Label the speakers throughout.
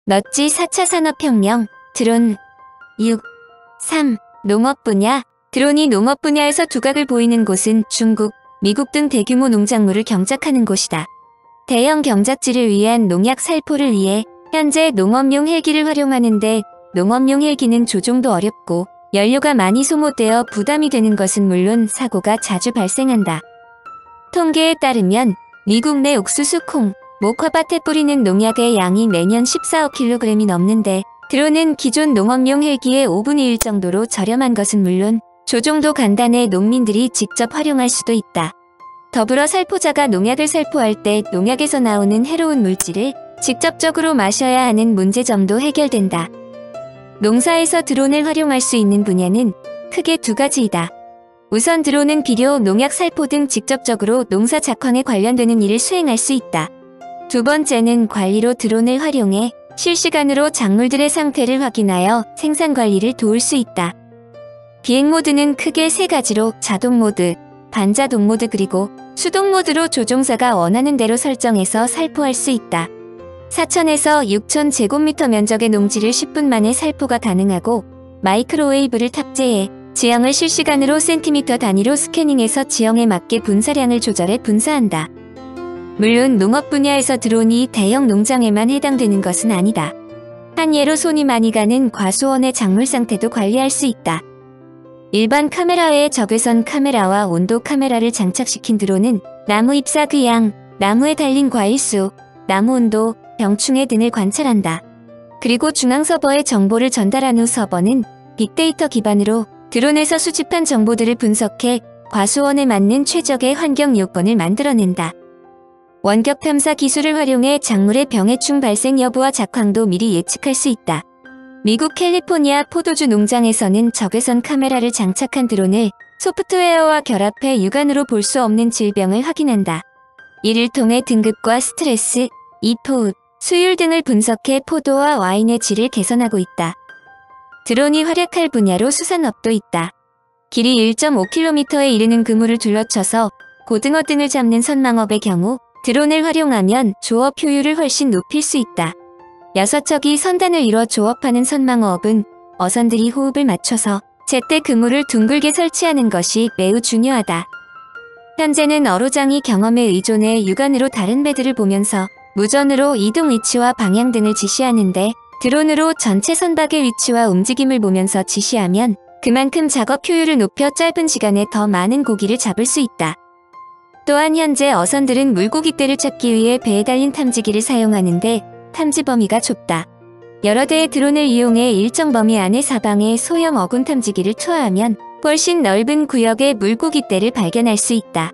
Speaker 1: 넛지 4차 산업혁명, 드론. 6. 3. 농업 분야. 드론이 농업 분야에서 두각을 보이는 곳은 중국, 미국 등 대규모 농작물을 경작하는 곳이다. 대형 경작지를 위한 농약 살포를 위해 현재 농업용 헬기를 활용하는데 농업용 헬기는 조종도 어렵고 연료가 많이 소모되어 부담이 되는 것은 물론 사고가 자주 발생한다. 통계에 따르면 미국 내 옥수수, 콩, 목화밭에 뿌리는 농약의 양이 매년 14억 kg이 넘는데 드론은 기존 농업용 헬기의 5분의 1 정도로 저렴한 것은 물론 조종도 간단해 농민들이 직접 활용할 수도 있다. 더불어 살포자가 농약을 살포할 때 농약에서 나오는 해로운 물질을 직접적으로 마셔야 하는 문제점도 해결된다. 농사에서 드론을 활용할 수 있는 분야는 크게 두 가지이다. 우선 드론은 비료, 농약 살포 등 직접적으로 농사 작황에 관련되는 일을 수행할 수 있다. 두 번째는 관리로 드론을 활용해 실시간으로 작물들의 상태를 확인하여 생산 관리를 도울 수 있다. 비행 모드는 크게 세 가지로 자동 모드, 반자동 모드 그리고 수동 모드로 조종사가 원하는 대로 설정해서 살포할 수 있다. 4,000에서 6,000 제곱미터 면적의 농지를 10분 만에 살포가 가능하고 마이크로웨이브를 탑재해 지형을 실시간으로 센티미터 단위로 스캐닝해서 지형에 맞게 분사량을 조절해 분사한다. 물론 농업 분야에서 드론이 대형 농장에만 해당되는 것은 아니다. 한 예로 손이 많이 가는 과수원의 작물 상태도 관리할 수 있다. 일반 카메라 외에 적외선 카메라와 온도 카메라를 장착시킨 드론은 나무 잎사 귀양, 나무에 달린 과일수, 나무 온도, 병충해 등을 관찰한다. 그리고 중앙 서버에 정보를 전달한 후 서버는 빅데이터 기반으로 드론에서 수집한 정보들을 분석해 과수원에 맞는 최적의 환경 요건을 만들어낸다. 원격 탐사 기술을 활용해 작물의 병해충 발생 여부와 작황도 미리 예측할 수 있다. 미국 캘리포니아 포도주 농장에서는 적외선 카메라를 장착한 드론을 소프트웨어와 결합해 육안으로 볼 수 없는 질병을 확인한다. 이를 통해 등급과 스트레스, 이포흡, 수율 등을 분석해 포도와 와인의 질을 개선하고 있다. 드론이 활약할 분야로 수산업도 있다. 길이 1.5km에 이르는 그물을 둘러쳐서 고등어 등을 잡는 선망업의 경우 드론을 활용하면 조업 효율을 훨씬 높일 수 있다. 6척이 선단을 이뤄 조업하는 선망어업은 어선들이 호흡을 맞춰서 제때 그물을 둥글게 설치하는 것이 매우 중요하다. 현재는 어로장이 경험에 의존해 육안으로 다른 배들을 보면서 무전으로 이동 위치와 방향 등을 지시하는데 드론으로 전체 선박의 위치와 움직임을 보면서 지시하면 그만큼 작업 효율을 높여 짧은 시간에 더 많은 고기를 잡을 수 있다. 또한 현재 어선들은 물고기떼를 찾기 위해 배에 달린 탐지기를 사용하는데 탐지 범위가 좁다. 여러 대의 드론을 이용해 일정 범위 안에 사방에 소형 어군 탐지기를 투하하면 훨씬 넓은 구역의 물고기떼를 발견할 수 있다.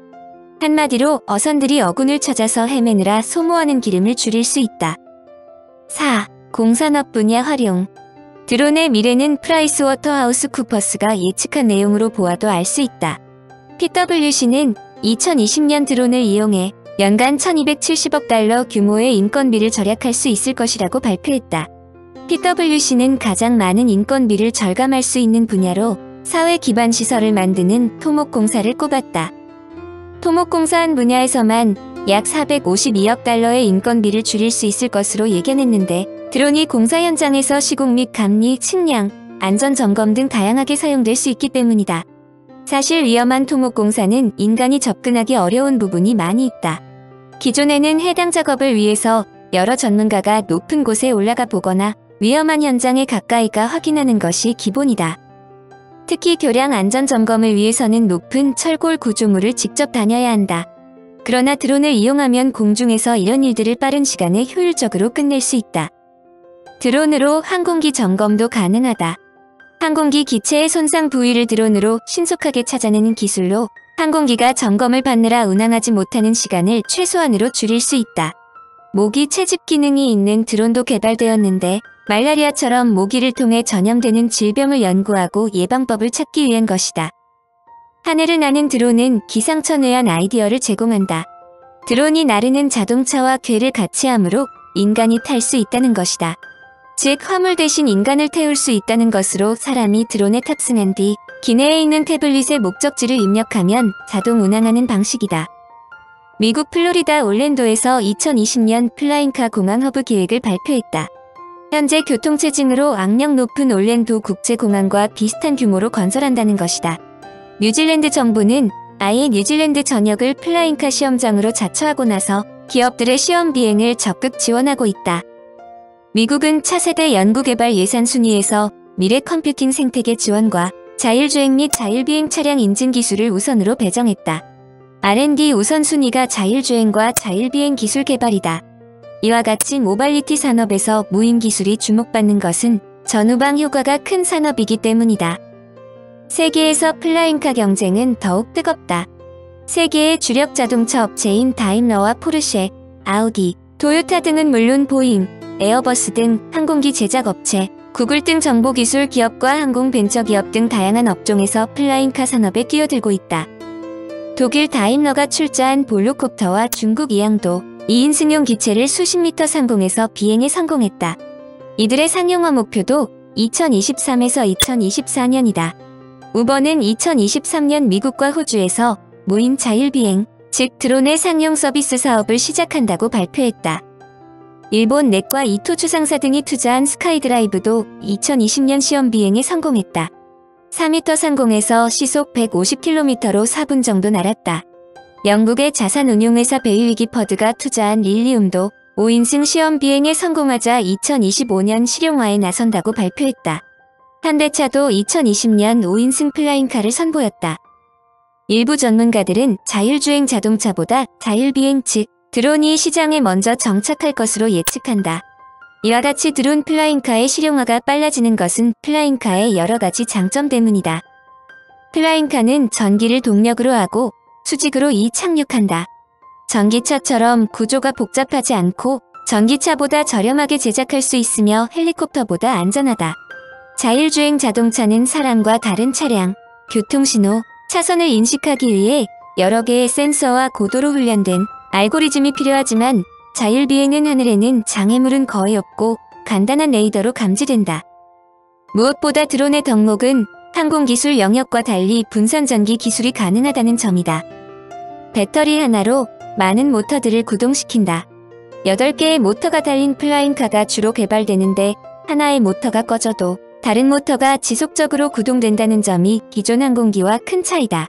Speaker 1: 한마디로 어선들이 어군을 찾아서 헤매느라 소모하는 기름을 줄일 수 있다. 4. 공산업 분야 활용. 드론의 미래는 프라이스워터하우스쿠퍼스가 예측한 내용으로 보아도 알 수 있다. PwC는 2020년 드론을 이용해 연간 1270억 달러 규모의 인건비를 절약할 수 있을 것이라고 발표했다. PwC는 가장 많은 인건비를 절감할 수 있는 분야로 사회 기반 시설을 만드는 토목공사를 꼽았다. 토목공사 한 분야에서만 약 452억 달러의 인건비를 줄일 수 있을 것으로 예견했는데 드론이 공사 현장에서 시공 및 감리, 측량, 안전점검 등 다양하게 사용될 수 있기 때문이다. 사실 위험한 토목공사는 인간이 접근하기 어려운 부분이 많이 있다. 기존에는 해당 작업을 위해서 여러 전문가가 높은 곳에 올라가 보거나 위험한 현장에 가까이가 확인하는 것이 기본이다. 특히 교량 안전점검을 위해서는 높은 철골 구조물을 직접 다녀야 한다. 그러나 드론을 이용하면 공중에서 이런 일들을 빠른 시간에 효율적으로 끝낼 수 있다. 드론으로 항공기 점검도 가능하다. 항공기 기체의 손상 부위를 드론으로 신속하게 찾아내는 기술로 항공기가 점검을 받느라 운항하지 못하는 시간을 최소한으로 줄일 수 있다. 모기 채집 기능이 있는 드론도 개발되었는데 말라리아처럼 모기를 통해 전염되는 질병을 연구하고 예방법을 찾기 위한 것이다. 하늘을 나는 드론은 기상천외한 아이디어를 제공한다. 드론이 나르는 자동차와 궤를 같이 하므로 인간이 탈 수 있다는 것이다. 즉 화물 대신 인간을 태울 수 있다는 것으로 사람이 드론에 탑승한 뒤 기내에 있는 태블릿에 목적지를 입력하면 자동 운항하는 방식이다. 미국 플로리다 올랜도에서 2020년 플라잉카 공항 허브 계획을 발표했다. 현재 교통체증으로 악력 높은 올랜도 국제공항과 비슷한 규모로 건설한다는 것이다. 뉴질랜드 정부는 아예 뉴질랜드 전역을 플라잉카 시험장으로 자처하고 나서 기업들의 시험 비행을 적극 지원하고 있다. 미국은 차세대 연구개발 예산 순위에서 미래 컴퓨팅 생태계 지원과 자율주행 및 자율비행 차량 인증 기술을 우선으로 배정했다. R&D 우선순위가 자율주행과 자율비행 기술 개발이다. 이와 같이 모빌리티 산업에서 무인 기술이 주목받는 것은 전후방 효과가 큰 산업이기 때문이다. 세계에서 플라잉카 경쟁은 더욱 뜨겁다. 세계의 주력 자동차 업체인 다임러와 포르쉐, 아우디, 토요타 등은 물론 보잉, 에어버스 등 항공기 제작 업체, 구글 등 정보기술 기업과 항공 벤처기업 등 다양한 업종에서 플라잉카 산업에 뛰어들고 있다. 독일 다임러가 출자한 볼로콥터와 중국 이항도 2인승용 기체를 수십 미터 상공에서 비행에 성공했다. 이들의 상용화 목표도 2023에서 2024년이다. 우버는 2023년 미국과 호주에서 무인 자율비행, 즉 드론의 상용 서비스 사업을 시작한다고 발표했다. 일본 넷과 이토 추상사 등이 투자한 스카이드라이브도 2020년 시험 비행에 성공했다. 4m 상공에서 시속 150km로 4분 정도 날았다. 영국의 자산운용회사 베일리기퍼드가 투자한 릴리움도 5인승 시험 비행에 성공하자 2025년 실용화에 나선다고 발표했다. 현대차도 2020년 5인승 플라잉카를 선보였다. 일부 전문가들은 자율주행 자동차보다 자율비행 즉 드론이 시장에 먼저 정착할 것으로 예측한다. 이와 같이 드론 플라잉카의 실용화가 빨라지는 것은 플라잉카의 여러 가지 장점 때문이다. 플라잉카는 전기를 동력으로 하고 수직으로 착륙한다. 전기차처럼 구조가 복잡하지 않고 전기차보다 저렴하게 제작할 수 있으며 헬리콥터보다 안전하다. 자율주행 자동차는 사람과 다른 차량, 교통신호, 차선을 인식하기 위해 여러 개의 센서와 고도로 훈련된 알고리즘이 필요하지만 자율비행은 하늘에는 장애물은 거의 없고 간단한 레이더로 감지된다. 무엇보다 드론의 덕목은 항공기술 영역과 달리 분산전기 기술이 가능하다는 점이다. 배터리 하나로 많은 모터들을 구동시킨다. 8개의 모터가 달린 플라잉카가 주로 개발되는데 하나의 모터가 꺼져도 다른 모터가 지속적으로 구동된다는 점이 기존 항공기와 큰 차이다.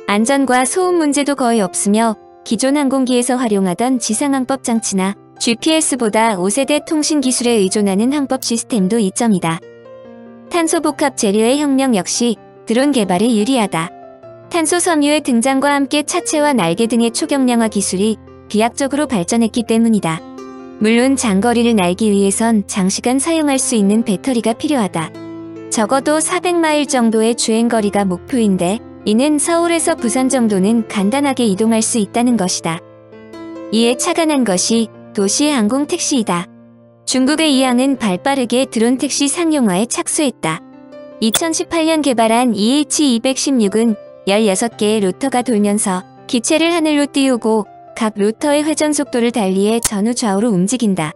Speaker 1: 안전과 소음 문제도 거의 없으며 기존 항공기에서 활용하던 지상항법 장치나 GPS보다 5세대 통신 기술에 의존하는 항법 시스템도 이점이다. 탄소 복합 재료의 혁명 역시 드론 개발에 유리하다. 탄소 섬유의 등장과 함께 차체와 날개 등의 초경량화 기술이 비약적으로 발전했기 때문이다. 물론 장거리를 날기 위해선 장시간 사용할 수 있는 배터리가 필요하다. 적어도 400마일 정도의 주행거리가 목표인데 이는 서울에서 부산 정도는 간단하게 이동할 수 있다는 것이다. 이에 착안한 것이 도시 항공 택시이다. 중국의 이항은 발빠르게 드론 택시 상용화에 착수했다. 2018년 개발한 EH216은 16개의 로터가 돌면서 기체를 하늘로 띄우고 각 로터의 회전 속도를 달리해 전후 좌우로 움직인다.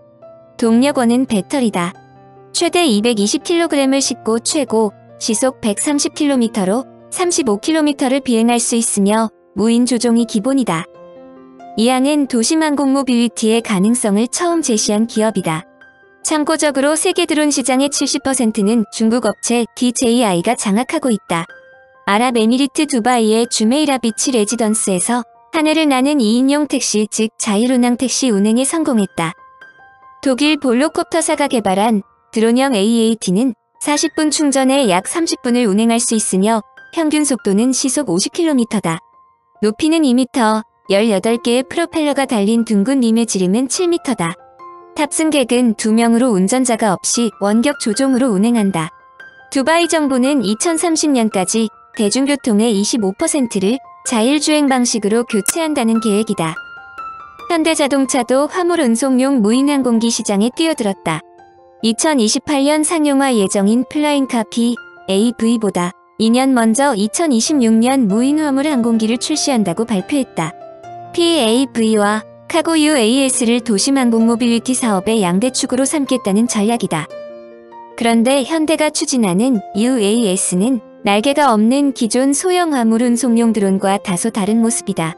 Speaker 1: 동력원은 배터리다. 최대 220kg을 싣고 최고 시속 130km로 35km를 비행할 수 있으며 무인 조종이 기본이다. 이항은 도심 항공 모빌리티의 가능성을 처음 제시한 기업이다. 참고적으로 세계 드론 시장의 70%는 중국 업체 DJI가 장악하고 있다. 아랍에미리트 두바이의 주메이라 비치 레지던스에서 하늘을 나는 2인용 택시 즉 자율운항 택시 운행에 성공했다. 독일 볼로콥터사가 개발한 드론형 AAT는 40분 충전에 약 30분을 운행할 수 있으며 평균 속도는 시속 50km다. 높이는 2m, 18개의 프로펠러가 달린 둥근 림의 지름은 7m다. 탑승객은 2명으로 운전자가 없이 원격 조종으로 운행한다. 두바이 정부는 2030년까지 대중교통의 25%를 자율주행 방식으로 교체한다는 계획이다. 현대자동차도 화물 운송용 무인 항공기 시장에 뛰어들었다. 2028년 상용화 예정인 플라잉카 PAV보다 2년 먼저 2026년 무인 화물 항공기를 출시한다고 발표했다. PAV와 카고 UAS를 도심 항공 모빌리티 사업의 양대축으로 삼겠다는 전략이다. 그런데 현대가 추진하는 UAS는 날개가 없는 기존 소형 화물 운송용 드론과 다소 다른 모습이다.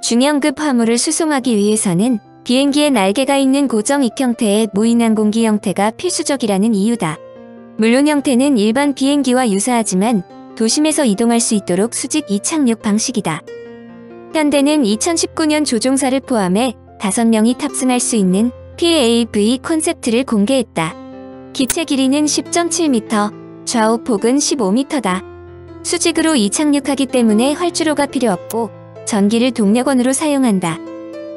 Speaker 1: 중형급 화물을 수송하기 위해서는 비행기에 날개가 있는 고정 익 형태의 무인항공기 형태가 필수적이라는 이유다. 물론 형태는 일반 비행기와 유사하지만 도심에서 이동할 수 있도록 수직 이착륙 방식이다. 현대는 2019년 조종사를 포함해 5명이 탑승할 수 있는 PAV 콘셉트를 공개했다. 기체 길이는 10.7m, 좌우 폭은 15m다. 수직으로 이착륙하기 때문에 활주로가 필요 없고 전기를 동력원으로 사용한다.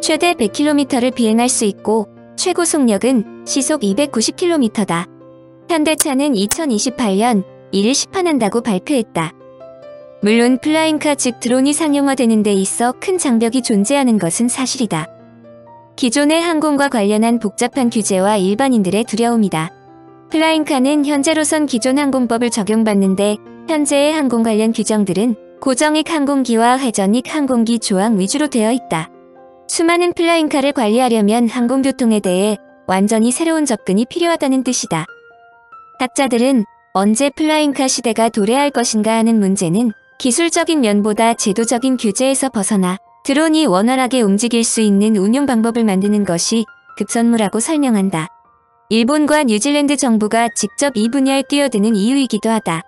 Speaker 1: 최대 100km를 비행할 수 있고 최고 속력은 시속 290km다. 현대차는 2028년 이를 시판한다고 발표했다. 물론 플라잉카 즉 드론이 상용화되는 데 있어 큰 장벽이 존재하는 것은 사실이다. 기존의 항공과 관련한 복잡한 규제와 일반인들의 두려움이다. 플라잉카는 현재로선 기존 항공법을 적용받는데 현재의 항공 관련 규정들은 고정익 항공기와 회전익 항공기 조항 위주로 되어 있다. 수많은 플라잉카를 관리하려면 항공교통에 대해 완전히 새로운 접근이 필요하다는 뜻이다. 학자들은 언제 플라잉카 시대가 도래할 것인가 하는 문제는 기술적인 면보다 제도적인 규제에서 벗어나 드론이 원활하게 움직일 수 있는 운용 방법을 만드는 것이 급선무라고 설명한다. 일본과 뉴질랜드 정부가 직접 이 분야에 뛰어드는 이유이기도 하다.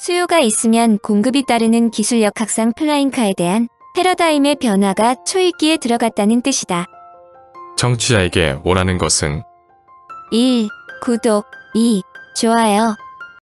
Speaker 1: 수요가 있으면 공급이 따르는 기술력 확산 플라잉카에 대한 패러다임의 변화가 초읽기에 들어갔다는 뜻이다.
Speaker 2: 청취자에게 원하는 것은
Speaker 1: 1. 구독 2. 좋아요